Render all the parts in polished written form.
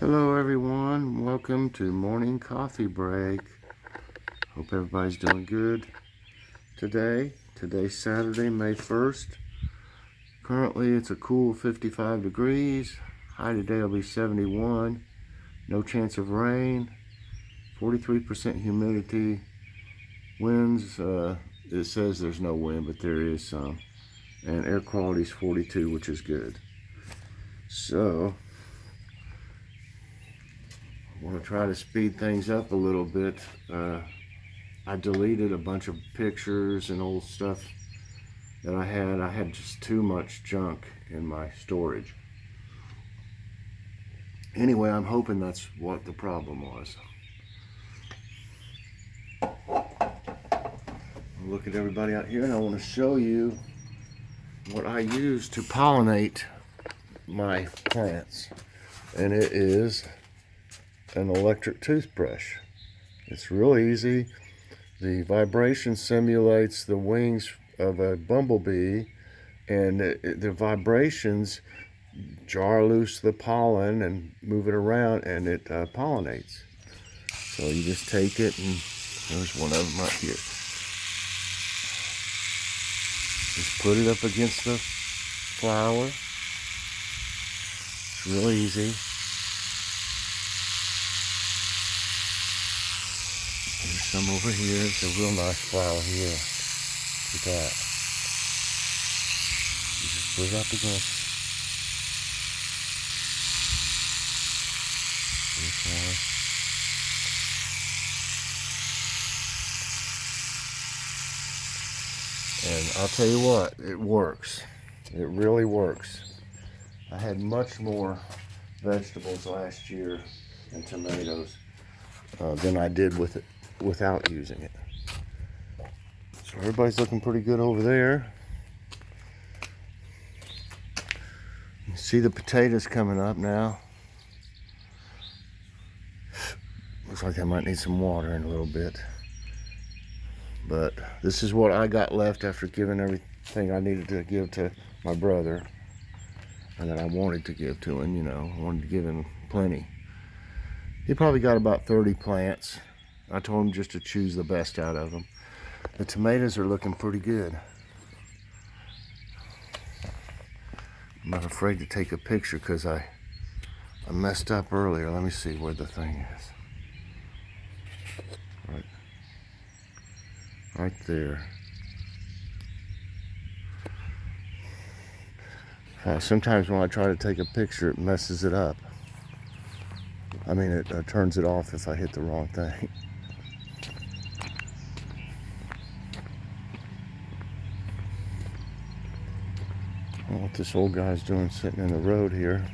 Hello everyone, welcome to morning coffee break. Hope everybody's doing good today's Saturday, May 1st. Currently it's a cool 55 degrees. High today will be 71. No chance of rain. 43% humidity. Winds, it says there's no wind, but there is some. And air quality is 42, which is good. So I want to try to speed things up a little bit. I deleted a bunch of pictures and old stuff that I had. I had just too much junk in my storage. Anyway, I'm hoping that's what the problem was. Look at everybody out here, and I want to show you what I use to pollinate my plants. And it is an electric toothbrush. It's real easy. The vibration simulates the wings of a bumblebee, and the vibrations jar loose the pollen and move it around, and it pollinates. So you just take it, and there's one of them right here. Just put it up against the flower. It's real easy. There's some over here. It's a real nice flower here. Look at that. You just put it up against this one. And I'll tell you what, it works. It really works. I had much more vegetables last year and tomatoes than I did with it without using it. So everybody's looking pretty good over there. You see the potatoes coming up now. Looks like I might need some water in a little bit. But this is what I got left after giving everything I needed to give to my brother, and that I wanted to give to him, I wanted to give him plenty. He probably got about 30 plants. I told him just to choose the best out of them. The tomatoes are looking pretty good. I'm not afraid to take a picture because I messed up earlier. Let me see where the thing is. Right there. Sometimes when I try to take a picture, it messes it up. I mean, it turns it off if I hit the wrong thing. I don't know what this old guy's doing sitting in the road here.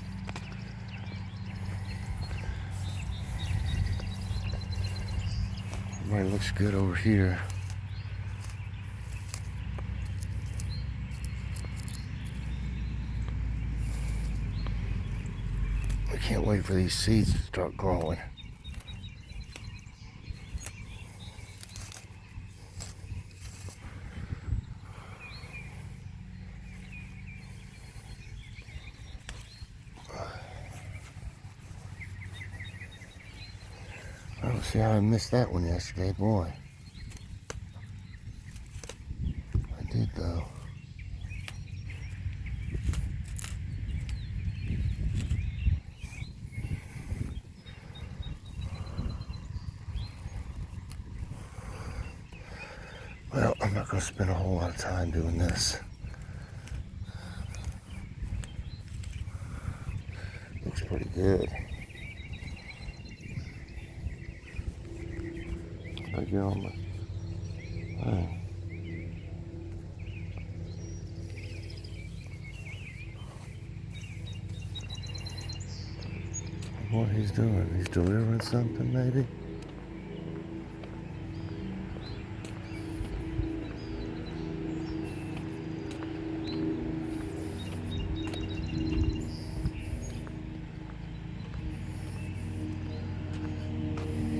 Everybody looks good over here. I can't wait for these seeds to start growing. I don't see how I missed that one yesterday, boy. I did though. Well, I'm not going to spend a whole lot of time doing this. Looks pretty good. I get on my... What he's doing? He's delivering something, maybe?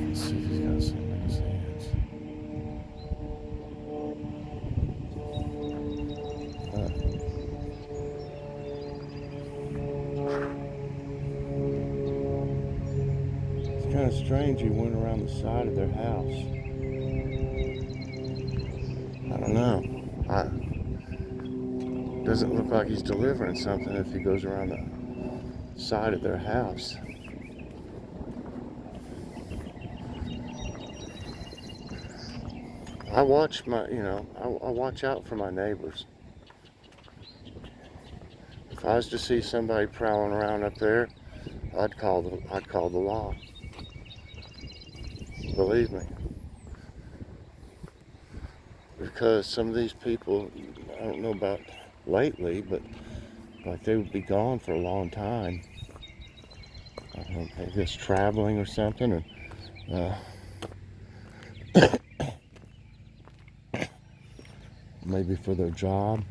Let's see if he's got something in his hands. kind of strange he went around the side of their house. I don't know. Doesn't look like he's delivering something if he goes around the side of their house. I watch I watch out for my neighbors. If I was to see somebody prowling around up there, I'd call the law. Believe me. Because some of these people, I don't know about lately, but like they would be gone for a long time. I don't know, I guess traveling or something, and maybe for their job.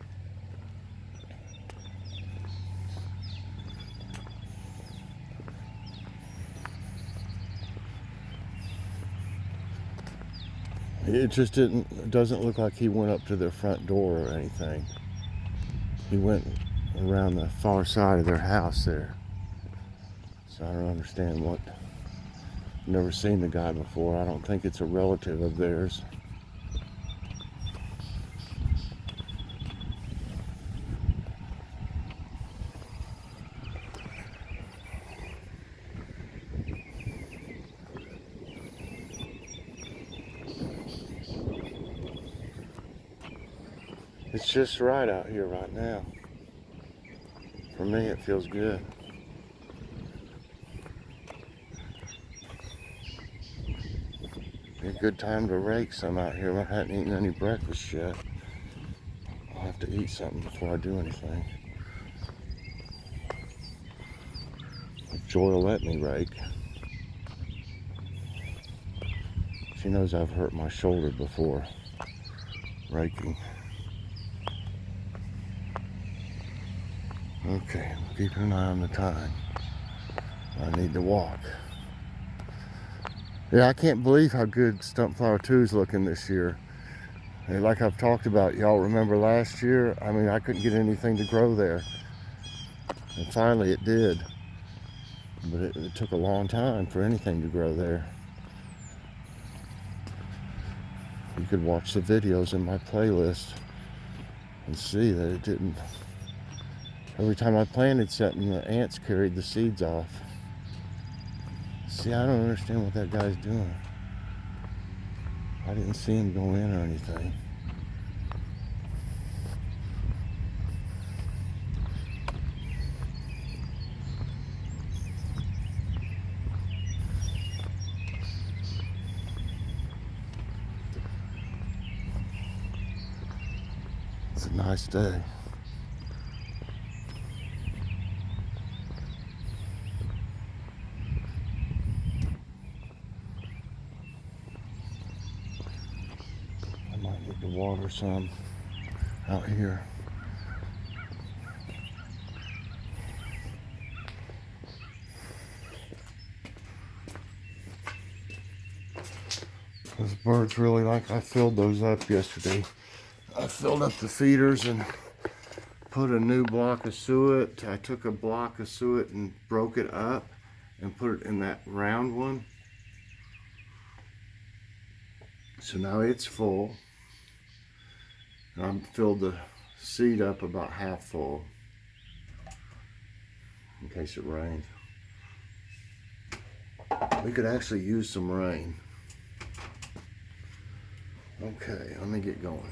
It just doesn't look like he went up to their front door or anything. He went around the far side of their house there. So I don't understand what. Never seen the guy before. I don't think it's a relative of theirs. It's just right out here right now. For me, it feels good. Be a good time to rake some out here. I hadn't eaten any breakfast yet. I'll have to eat something before I do anything. If Joy will let me rake. She knows I've hurt my shoulder before raking. Okay, keeping an eye on the time. I need to walk. Yeah, I can't believe how good Stumpflower 2 is looking this year. And like I've talked about, y'all remember last year? I mean, I couldn't get anything to grow there. And finally it did. But it took a long time for anything to grow there. You could watch the videos in my playlist and see that it didn't. Every time I planted something, the ants carried the seeds off. See, I don't understand what that guy's doing. I didn't see him go in or anything. It's a nice day. I might need to water some out here. Those birds really like, I filled those up yesterday. I filled up the feeders and put a new block of suet. I took a block of suet and broke it up and put it in that round one. So now it's full. I filled the seed up about half full in case it rains. We could actually use some rain. Okay, let me get going.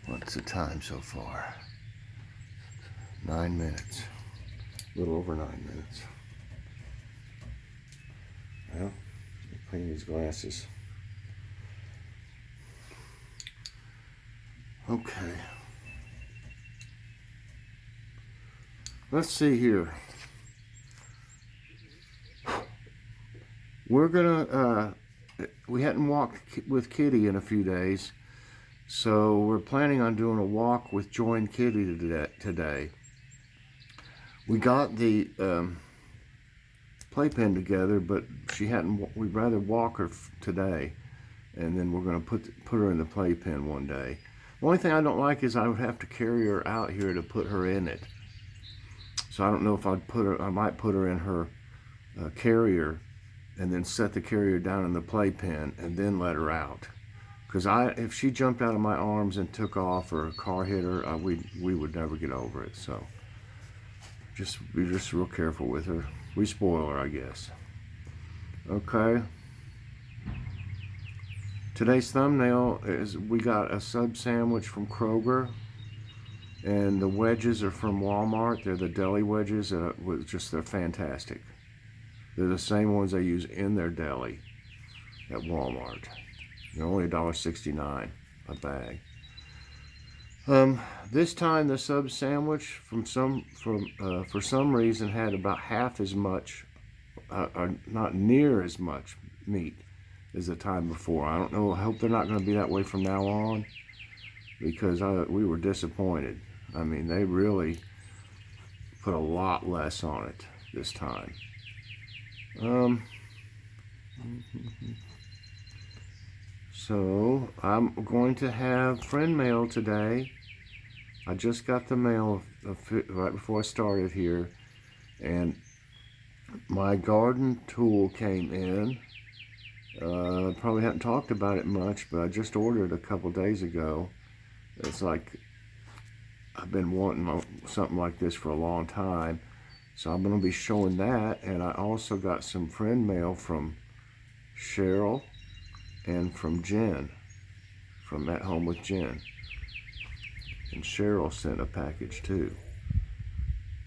What's the time so far? 9 minutes. A little over 9 minutes. Well, clean these glasses. Okay. Let's see here. We're gonna, we hadn't walked with Kitty in a few days, so we're planning on doing a walk with Joy and Kitty today. We got the playpen together, but we'd rather walk her today, and then we're gonna put her in the playpen one day. The only thing I don't like is I would have to carry her out here to put her in it. So I don't know if I'd put her. I might put her in her carrier, and then set the carrier down in the playpen, and then let her out. Because if she jumped out of my arms and took off, or a car hit her, we would never get over it. So be just real careful with her. We spoil her, I guess. Okay. Today's thumbnail is we got a sub sandwich from Kroger, and the wedges are from Walmart. They're the deli wedges. They're fantastic. They're the same ones they use in their deli at Walmart. They're only $1.69 a bag. This time the sub sandwich for some reason had about half as much, or not near as much meat as the time before. I don't know. I hope they're not going to be that way from now on, because we were disappointed. I mean, they really put a lot less on it this time. So I'm going to have friend mail today. I just got the mail right before I started here, and my garden tool came in. Probably haven't talked about it much, but I just ordered a couple days ago. It's like I've been wanting something like this for a long time, so I'm going to be showing that. And I also got some friend mail from Cheryl and from Jen, from At Home with Jen. And Cheryl sent a package too.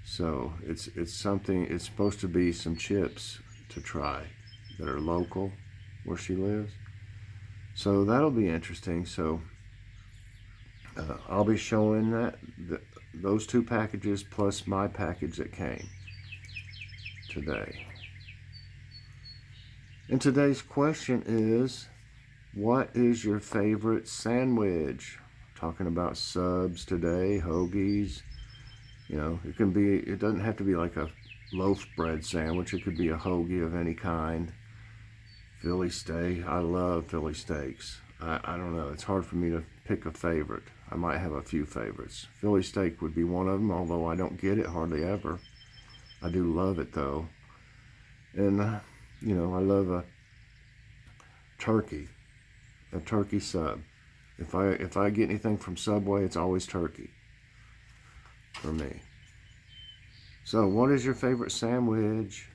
So it's something. It's supposed to be some chips to try that are local where she lives. So that'll be interesting. So I'll be showing those two packages plus my package that came today. And today's question is, what is your favorite sandwich? Talking about subs today, hoagies. You know, it doesn't have to be like a loaf bread sandwich. It could be a hoagie of any kind. Philly steak. I love Philly steaks. I don't know. It's hard for me to pick a favorite. I might have a few favorites. Philly steak would be one of them, although I don't get it hardly ever. I do love it though. And, you know, I love a turkey sub. If I get anything from Subway, it's always turkey for me. So what is your favorite sandwich?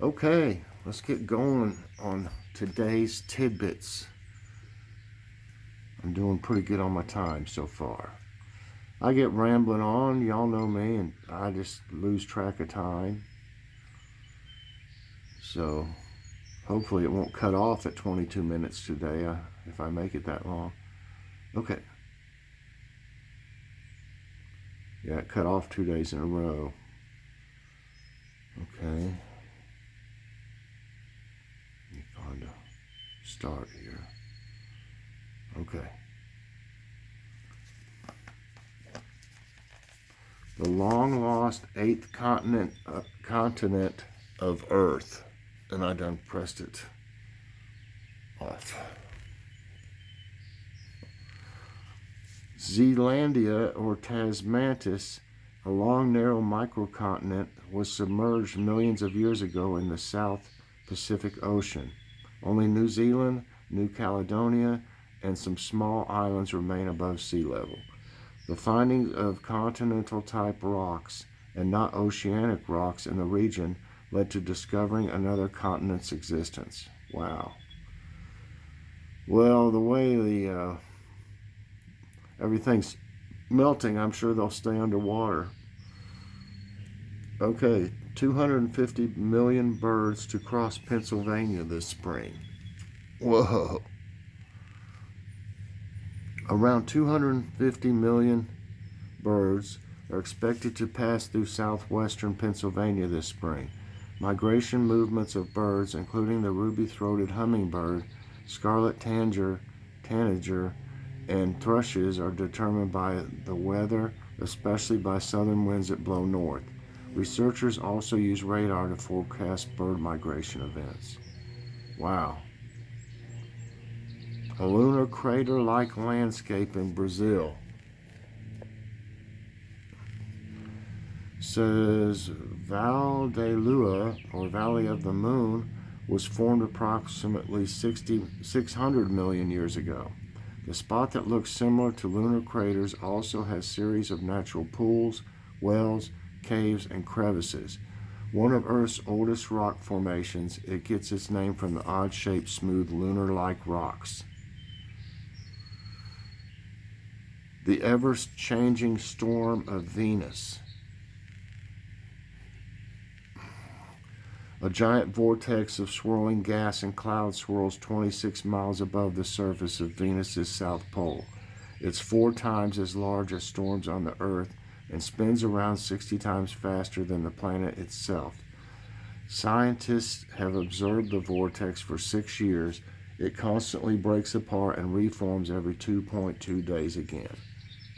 Okay, let's get going on today's tidbits. I'm doing pretty good on my time so far. I get rambling on, y'all know me, and I just lose track of time. So hopefully it won't cut off at 22 minutes today if I make it that long. Okay. Yeah, it cut off 2 days in a row. Okay. Let me find a start here. Okay. The long-lost eighth continent of Earth. And I done pressed it off. Zealandia, or Tasmantis, a long, narrow microcontinent, was submerged millions of years ago in the South Pacific Ocean. Only New Zealand, New Caledonia, and some small islands remain above sea level. The findings of continental-type rocks and not oceanic rocks in the region led to discovering another continent's existence. Wow. Well, the way everything's melting, I'm sure they'll stay underwater. Okay, 250 million birds to cross Pennsylvania this spring. Whoa. Around 250 million birds are expected to pass through southwestern Pennsylvania this spring. Migration movements of birds, including the ruby-throated hummingbird, scarlet tanager, and thrushes, are determined by the weather, especially by southern winds that blow north. Researchers also use radar to forecast bird migration events. Wow. A lunar crater-like landscape in Brazil. Says Val de Lua, or Valley of the Moon, was formed approximately 600 million years ago. The spot that looks similar to lunar craters also has series of natural pools, wells, caves, and crevices. One of Earth's oldest rock formations, it gets its name from the odd-shaped, smooth, lunar-like rocks. The ever-changing storm of Venus. A giant vortex of swirling gas and cloud swirls 26 miles above the surface of Venus's south pole. It's 4 times as large as storms on the Earth and spins around 60 times faster than the planet itself. Scientists have observed the vortex for 6 years. It constantly breaks apart and reforms every 2.2 days again.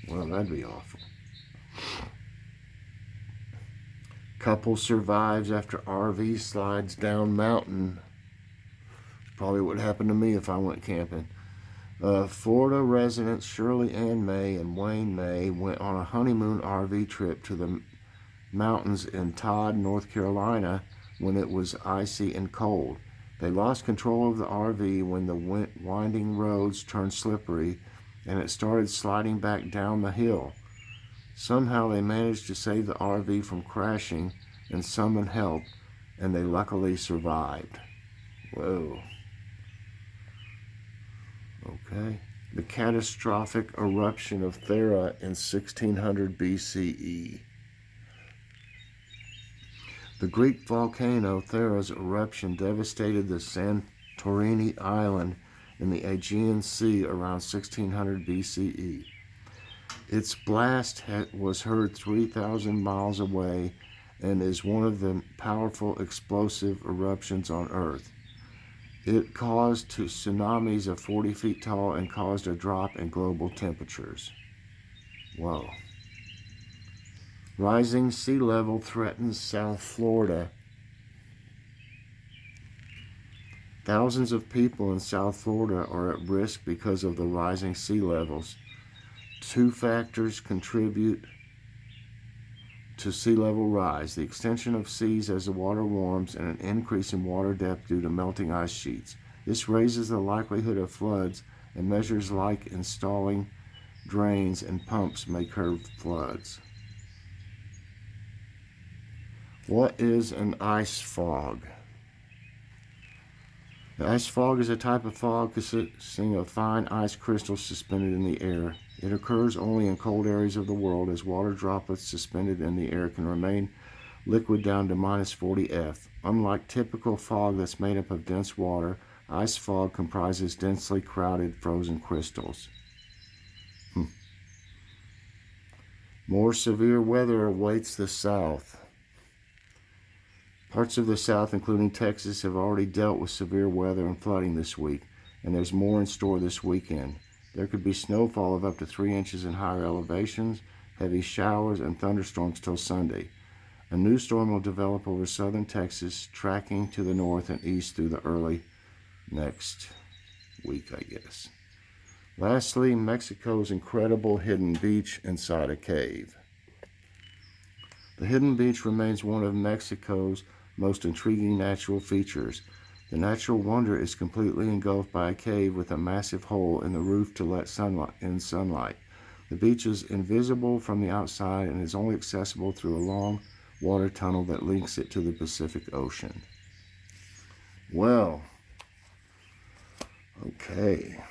Well, that'd be awful. Couple survives after RV slides down mountain. Probably what happened to me if I went camping. Florida residents Shirley Ann May and Wayne May went on a honeymoon RV trip to the mountains in Todd, North Carolina, when it was icy and cold. They lost control of the RV when the winding roads turned slippery and it started sliding back down the hill. Somehow they managed to save the RV from crashing and summon help, and they luckily survived. Whoa. Okay. The catastrophic eruption of Thera in 1600 BCE. The Greek volcano Thera's eruption devastated the Santorini island in the Aegean Sea around 1600 BCE. Its blast was heard 3,000 miles away and is one of the powerful explosive eruptions on Earth. It caused tsunamis of 40 feet tall and caused a drop in global temperatures. Whoa. Rising sea level threatens South Florida. Thousands of people in South Florida are at risk because of the rising sea levels. 2 factors contribute to sea level rise: the extension of seas as the water warms and an increase in water depth due to melting ice sheets. This raises the likelihood of floods, and measures like installing drains and pumps may curb floods. What is an ice fog? The ice fog is a type of fog consisting of fine ice crystals suspended in the air. It occurs only in cold areas of the world, as water droplets suspended in the air can remain liquid down to minus 40 F. Unlike typical fog that's made up of dense water, ice fog comprises densely crowded frozen crystals. More severe weather awaits the South. Parts of the South, including Texas, have already dealt with severe weather and flooding this week, and there's more in store this weekend. There could be snowfall of up to 3 inches in higher elevations, heavy showers, and thunderstorms till Sunday. A new storm will develop over southern Texas, tracking to the north and east through the early next week, I guess. Lastly, Mexico's incredible hidden beach inside a cave. The hidden beach remains one of Mexico's most intriguing natural features. The natural wonder is completely engulfed by a cave with a massive hole in the roof to let sunlight. The beach is invisible from the outside and is only accessible through a long water tunnel that links it to the Pacific Ocean. Well, okay.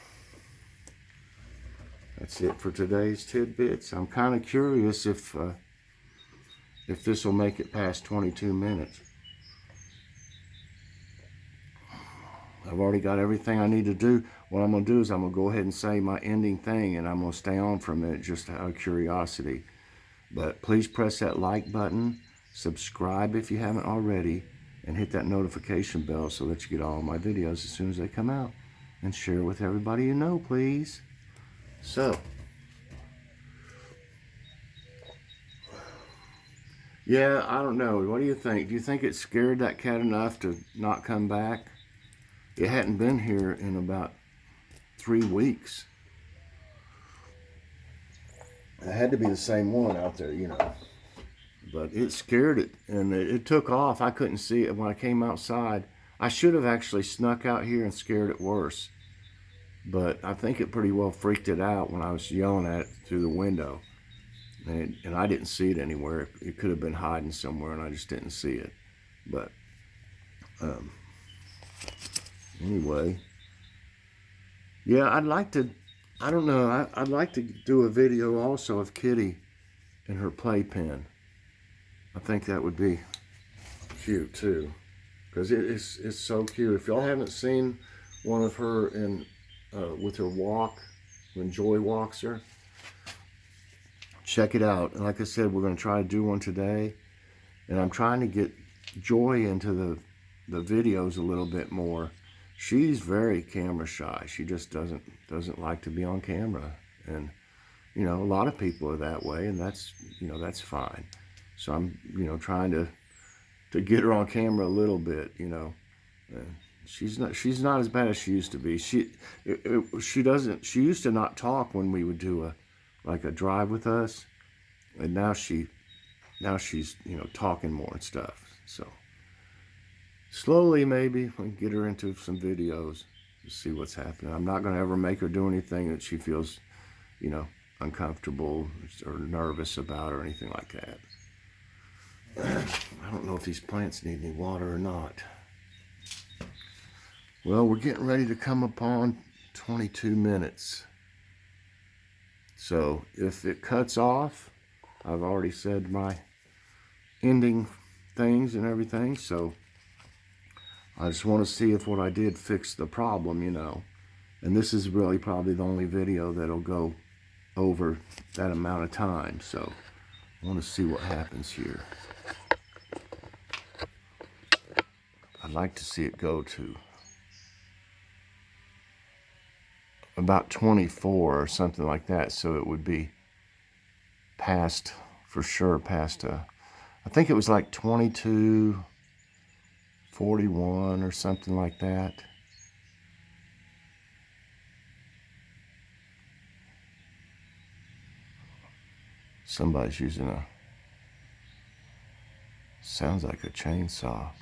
That's it for today's tidbits. I'm kind of curious if this will make it past 22 minutes. I've already got everything I need to do. What I'm going to do is I'm going to go ahead and say my ending thing, and I'm going to stay on for a minute just out of curiosity. But please press that like button, subscribe if you haven't already, and hit that notification bell so that you get all my videos as soon as they come out. And share with everybody you know, please. So, yeah, I don't know. What do you think? Do you think it scared that cat enough to not come back? It hadn't been here in about 3 weeks. It had to be the same one out there, you know. But but it scared it, and it took off. I couldn't see it when I came outside. I should have actually snuck out here and scared it worse, but I think it pretty well freaked it out when I was yelling at it through the window, and I didn't see it anywhere. It could have been hiding somewhere, and I just didn't see it. But anyway, yeah, I'd like to, I don't know, I'd like to do a video also of Kitty and her playpen. I think that would be cute too, because it's so cute. If y'all haven't seen one of her in with her walk, when Joy walks her, check it out. And like I said, we're going to try to do one today, and I'm trying to get Joy into the videos a little bit more. She's very camera shy. She just doesn't like to be on camera, and you know, a lot of people are that way, and that's, you know, that's fine. So I'm, you know, trying to get her on camera a little bit, you know. She's not as bad as she used to be. She used to not talk when we would do a drive with us, and now she's, you know, talking more and stuff. So slowly maybe we can get her into some videos to see what's happening. I'm not going to ever make her do anything that she feels, you know, uncomfortable or nervous about or anything like that. I don't know if these plants need any water or not. Well, we're getting ready to come upon 22 minutes. So if it cuts off, I've already said my ending things and everything. So I just want to see if what I did fixed the problem, you know. And this is really probably the only video that'll go over that amount of time. So I want to see what happens here. I'd like to see it go to about 24 or something like that, so it would be past, for sure, past I think it was like 22:41 or something like that. Somebody's using sounds like a chainsaw.